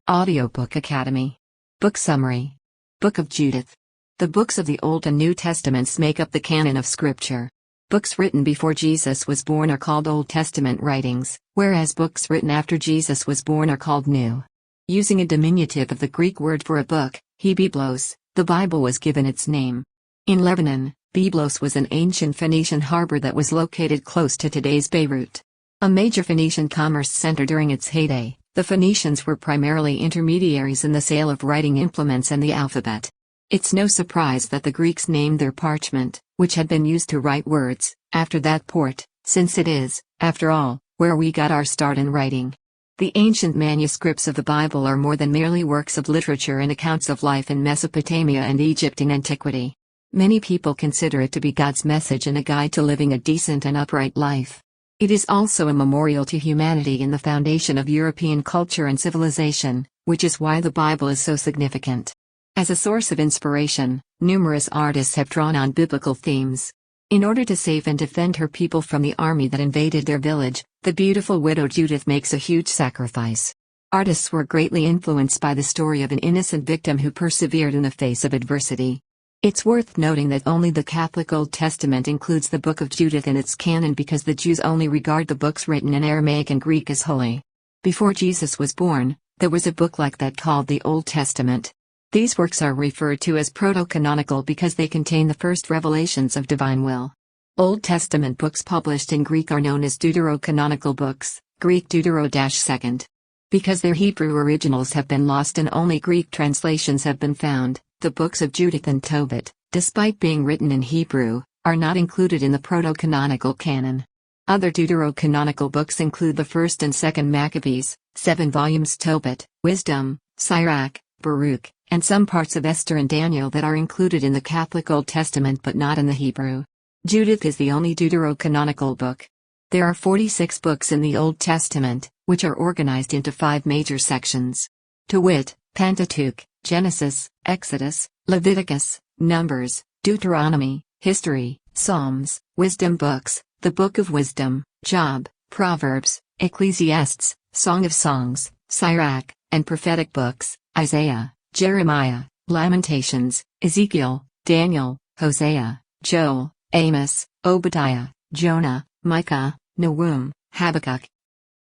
Audiobook Academy. Book Summary. Book of Judith. The books of the Old and New Testaments make up the canon of Scripture. Books written before Jesus was born are called Old Testament writings, whereas books written after Jesus was born are called New. Using a diminutive of the Greek word for a book, Biblos, the Bible was given its name. In Lebanon, Byblos was an ancient Phoenician harbor that was located close to today's Beirut. A major Phoenician commerce center during its heyday, the Phoenicians were primarily intermediaries in the sale of writing implements and the alphabet. It's no surprise that the Greeks named their parchment, which had been used to write words, after that port, since it is, after all, where we got our start in writing. The ancient manuscripts of the Bible are more than merely works of literature and accounts of life in Mesopotamia and Egypt in antiquity. Many people consider it to be God's message and a guide to living a decent and upright life. It is also a memorial to humanity and the foundation of European culture and civilization, which is why the Bible is so significant. As a source of inspiration, numerous artists have drawn on biblical themes. In order to save and defend her people from the army that invaded their village, the beautiful widow Judith makes a huge sacrifice. Artists were greatly influenced by the story of an innocent victim who persevered in the face of adversity. It's worth noting that only the Catholic Old Testament includes the Book of Judith in its canon because the Jews only regard the books written in Aramaic and Greek as holy. Before Jesus was born, there was a book like that called the Old Testament. These works are referred to as proto-canonical because they contain the first revelations of divine will. Old Testament books published in Greek are known as deuterocanonical books, Greek deutero-second. Because their Hebrew originals have been lost and only Greek translations have been found, the books of Judith and Tobit, despite being written in Hebrew, are not included in the proto-canonical canon. Other deuterocanonical books include the 1st and 2nd Maccabees, 7 volumes Tobit, Wisdom, Sirach, Baruch, and some parts of Esther and Daniel that are included in the Catholic Old Testament but not in the Hebrew. Judith is the only deuterocanonical book. There are 46 books in the Old Testament, which are organized into 5 major sections. To wit, Pentateuch, Genesis, Exodus, Leviticus, Numbers, Deuteronomy, History, Psalms, Wisdom books, the Book of Wisdom, Job, Proverbs, Ecclesiastes, Song of Songs, Sirach, and prophetic books, Isaiah, Jeremiah, Lamentations, Ezekiel, Daniel, Hosea, Joel, Amos, Obadiah, Jonah, Micah, Nahum, Habakkuk,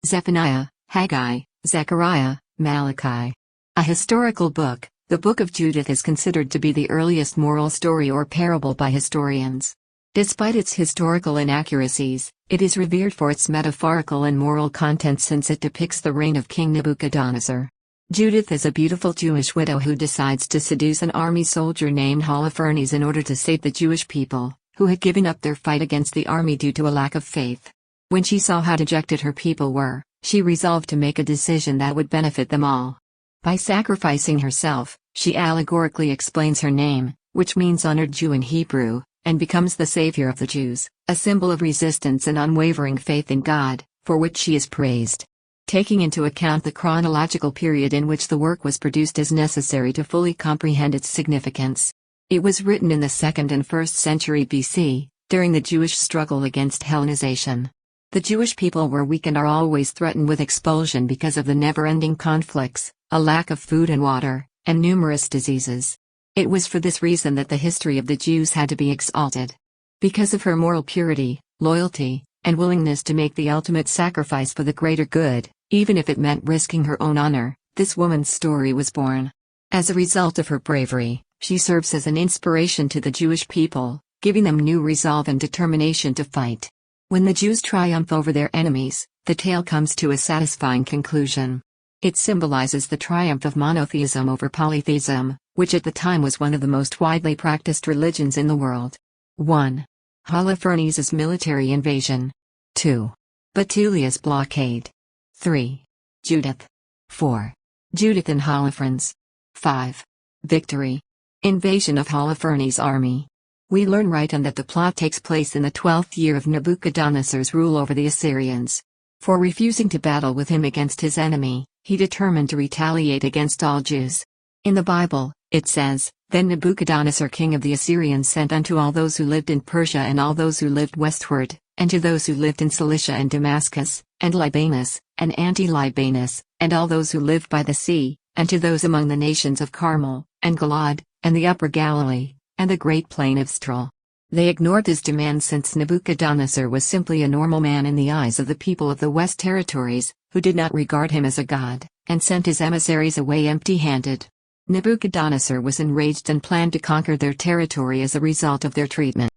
Zephaniah, Haggai, Zechariah, Malachi. A historical book, the Book of Judith is considered to be the earliest moral story or parable by historians. Despite its historical inaccuracies, it is revered for its metaphorical and moral content since it depicts the reign of King Nebuchadnezzar. Judith is a beautiful Jewish widow who decides to seduce an army soldier named Holofernes in order to save the Jewish people, who had given up their fight against the army due to a lack of faith. When she saw how dejected her people were, she resolved to make a decision that would benefit them all. By sacrificing herself, she allegorically explains her name, which means honored Jew in Hebrew, and becomes the savior of the Jews, a symbol of resistance and unwavering faith in God, for which she is praised. Taking into account the chronological period in which the work was produced is necessary to fully comprehend its significance. It was written in the 2nd and 1st century BC, during the Jewish struggle against Hellenization. The Jewish people were weak and are always threatened with expulsion because of the never-ending conflicts, a lack of food and water, and numerous diseases. It was for this reason that the history of the Jews had to be exalted. Because of her moral purity, loyalty, and willingness to make the ultimate sacrifice for the greater good, even if it meant risking her own honor, this woman's story was born. As a result of her bravery, she serves as an inspiration to the Jewish people, giving them new resolve and determination to fight. When the Jews triumph over their enemies, the tale comes to a satisfying conclusion. It symbolizes the triumph of monotheism over polytheism, which at the time was one of the most widely practiced religions in the world. 1. Holofernes' military invasion. 2. Bethulia's blockade. 3. Judith. 4. Judith and Holofernes. 5. Victory. Invasion of Holofernes' army. We learn right on that the plot takes place in the 12th year of Nebuchadnezzar's rule over the Assyrians. For refusing to battle with him against his enemy, he determined to retaliate against all Jews. In the Bible, it says, "Then Nebuchadnezzar king of the Assyrians sent unto all those who lived in Persia and all those who lived westward, and to those who lived in Cilicia and Damascus, and Libanus, and Anti-Libanus, and all those who lived by the sea, and to those among the nations of Carmel, and Gilad, and the Upper Galilee, and the great plain of Stral. They ignored his demands since Nebuchadnezzar was simply a normal man in the eyes of the people of the West Territories, who did not regard him as a god, and sent his emissaries away empty-handed. Nebuchadnezzar was enraged and planned to conquer their territory as a result of their treatment.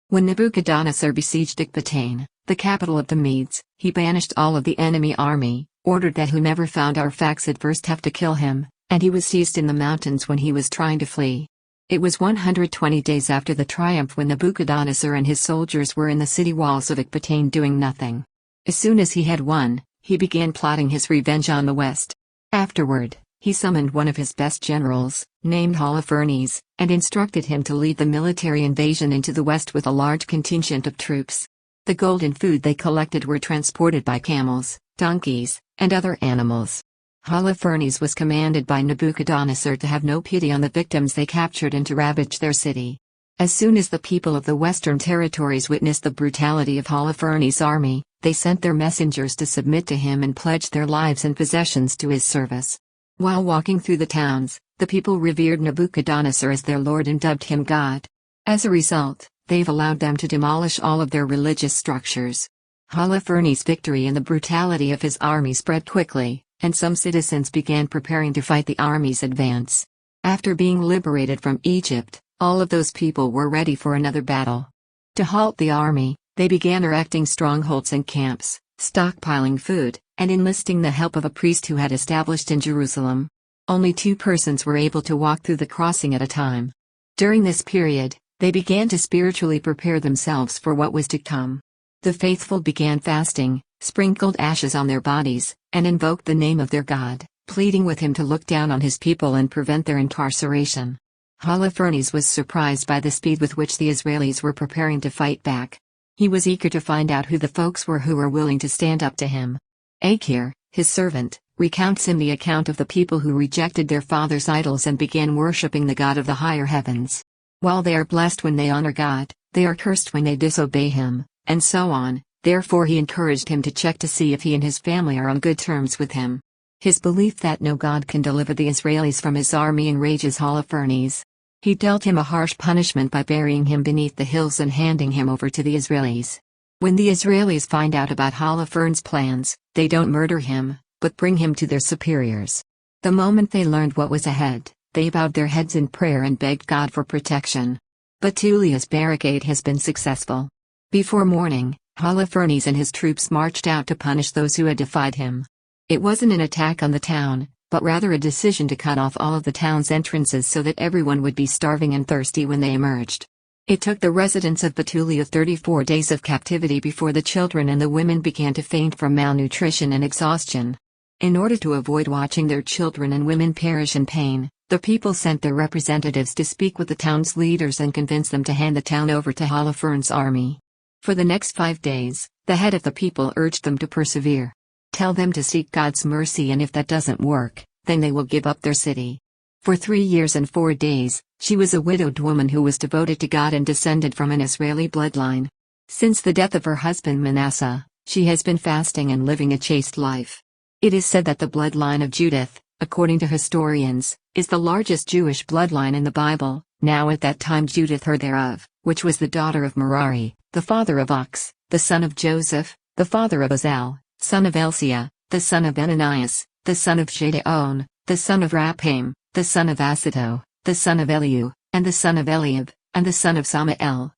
When Nebuchadnezzar besieged Ecbatane, the capital of the Medes, he banished all of the enemy army, ordered that whomever found Arphaxad would first have to kill him, and he was seized in the mountains when he was trying to flee. It was 120 days after the triumph when Nebuchadnezzar and his soldiers were in the city walls of Ecbatane doing nothing. As soon as he had won, he began plotting his revenge on the west. Afterward, he summoned one of his best generals, named Holofernes, and instructed him to lead the military invasion into the west with a large contingent of troops. The gold and food they collected were transported by camels, donkeys, and other animals. Holofernes was commanded by Nebuchadnezzar to have no pity on the victims they captured and to ravage their city. As soon as the people of the western territories witnessed the brutality of Holofernes' army, they sent their messengers to submit to him and pledge their lives and possessions to his service. While walking through the towns, the people revered Nebuchadnezzar as their lord and dubbed him God. As a result, they've allowed them to demolish all of their religious structures. Holofernes' victory and the brutality of his army spread quickly, and some citizens began preparing to fight the army's advance. After being liberated from Egypt, all of those people were ready for another battle. To halt the army, they began erecting strongholds and camps, stockpiling food, and enlisting the help of a priest who had established in Jerusalem. Only 2 persons were able to walk through the crossing at a time. During this period, they began to spiritually prepare themselves for what was to come. The faithful began fasting, sprinkled ashes on their bodies, and invoked the name of their God, pleading with him to look down on his people and prevent their incarceration. Holofernes was surprised by the speed with which the Israelis were preparing to fight back. He was eager to find out who the folks were who were willing to stand up to him. Achir, his servant, recounts him the account of the people who rejected their father's idols and began worshipping the God of the higher heavens. While they are blessed when they honor God, they are cursed when they disobey him, and so on. Therefore he encouraged him to check to see if he and his family are on good terms with him. His belief that no God can deliver the Israelis from his army enrages Holofernes. He dealt him a harsh punishment by burying him beneath the hills and handing him over to the Israelis. When the Israelis find out about Holofernes' plans, they don't murder him, but bring him to their superiors. The moment they learned what was ahead, they bowed their heads in prayer and begged God for protection. Bethulia's barricade has been successful. Before morning, Holofernes and his troops marched out to punish those who had defied him. It wasn't an attack on the town, but rather a decision to cut off all of the town's entrances so that everyone would be starving and thirsty when they emerged. It took the residents of Bethulia 34 days of captivity before the children and the women began to faint from malnutrition and exhaustion. In order to avoid watching their children and women perish in pain, the people sent their representatives to speak with the town's leaders and convince them to hand the town over to Holofernes' army. For the next 5 days, the head of the people urged them to persevere. Tell them to seek God's mercy, and if that doesn't work, then they will give up their city. For 3 years and 4 days, she was a widowed woman who was devoted to God and descended from an Israeli bloodline. Since the death of her husband Manasseh, she has been fasting and living a chaste life. It is said that the bloodline of Judith, according to historians, is the largest Jewish bloodline in the Bible. Now at that time Judith heard thereof, which was the daughter of Merari, the father of Ox, the son of Joseph, the father of Uzal, son of Elsiah, the son of Ananias, the son of Gedeon, the son of Raphaim, the son of Asito, the son of Eliu, and the son of Eliab, and the son of Samael,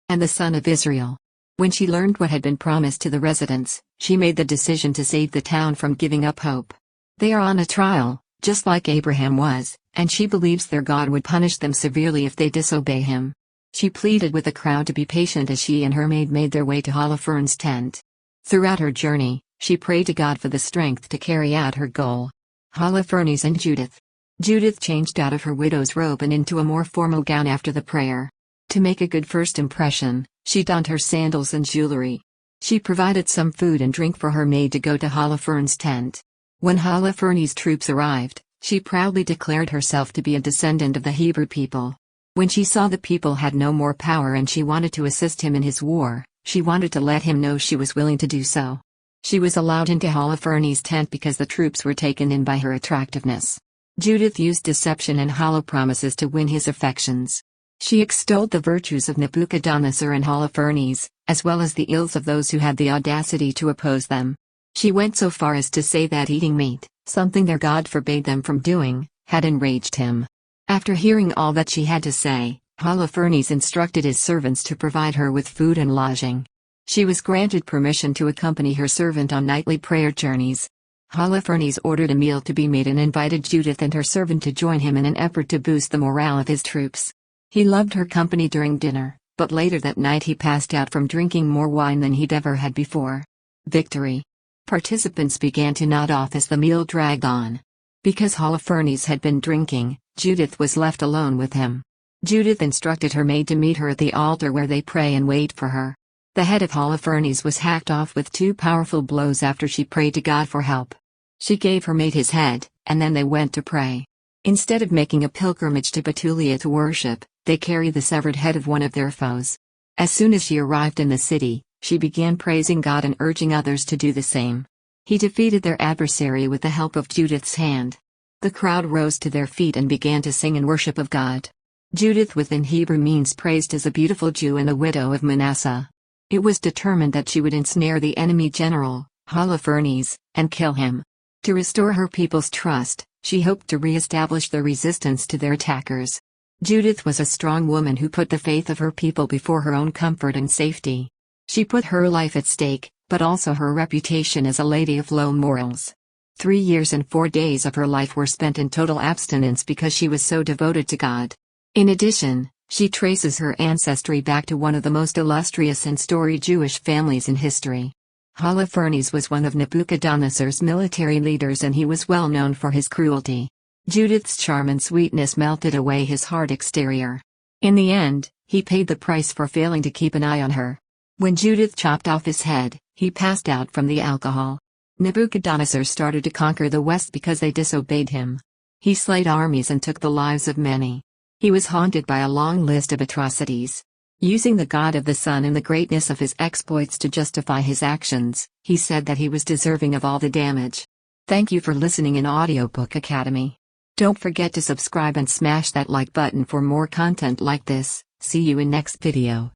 and the son of Israel. When she learned what had been promised to the residents, she made the decision to save the town from giving up hope. They are on a trial, just like Abraham was, and she believes their God would punish them severely if they disobey him. She pleaded with the crowd to be patient as she and her maid made their way to Holofernes' tent. Throughout her journey, she prayed to God for the strength to carry out her goal. Holofernes and Judith. Judith changed out of her widow's robe and into a more formal gown after the prayer. To make a good first impression, she donned her sandals and jewelry. She provided some food and drink for her maid to go to Holofernes' tent. When Holofernes' troops arrived, she proudly declared herself to be a descendant of the Hebrew people. When she saw the people had no more power and she wanted to assist him in his war, she wanted to let him know she was willing to do so. She was allowed into Holofernes' tent because the troops were taken in by her attractiveness. Judith used deception and hollow promises to win his affections. She extolled the virtues of Nebuchadnezzar and Holofernes, as well as the ills of those who had the audacity to oppose them. She went so far as to say that eating meat, something their God forbade them from doing, had enraged him. After hearing all that she had to say, Holofernes instructed his servants to provide her with food and lodging. She was granted permission to accompany her servant on nightly prayer journeys. Holofernes ordered a meal to be made and invited Judith and her servant to join him in an effort to boost the morale of his troops. He loved her company during dinner, but later that night he passed out from drinking more wine than he'd ever had before. Victory. Participants began to nod off as the meal dragged on. Because Holofernes had been drinking, Judith was left alone with him. Judith instructed her maid to meet her at the altar where they pray and wait for her. The head of Holofernes was hacked off with 2 powerful blows after she prayed to God for help. She gave her maid his head, and then they went to pray. Instead of making a pilgrimage to Bethulia to worship, they carried the severed head of one of their foes. As soon as she arrived in the city, she began praising God and urging others to do the same. He defeated their adversary with the help of Judith's hand. The crowd rose to their feet and began to sing in worship of God. Judith within Hebrew means praised as a beautiful Jew and the widow of Manasseh. It was determined that she would ensnare the enemy general, Holofernes, and kill him. To restore her people's trust, she hoped to re-establish the resistance to their attackers. Judith was a strong woman who put the faith of her people before her own comfort and safety. She put her life at stake, but also her reputation as a lady of low morals. 3 years and 4 days of her life were spent in total abstinence because she was so devoted to God. In addition, she traces her ancestry back to one of the most illustrious and storied Jewish families in history. Holofernes was one of Nebuchadnezzar's military leaders and he was well known for his cruelty. Judith's charm and sweetness melted away his hard exterior. In the end, he paid the price for failing to keep an eye on her. When Judith chopped off his head, he passed out from the alcohol. Nebuchadnezzar started to conquer the West because they disobeyed him. He slayed armies and took the lives of many. He was haunted by a long list of atrocities. Using the god of the sun and the greatness of his exploits to justify his actions, he said that he was deserving of all the damage. Thank you for listening in Audiobook Academy. Don't forget to subscribe and smash that like button for more content like this. See you in next video.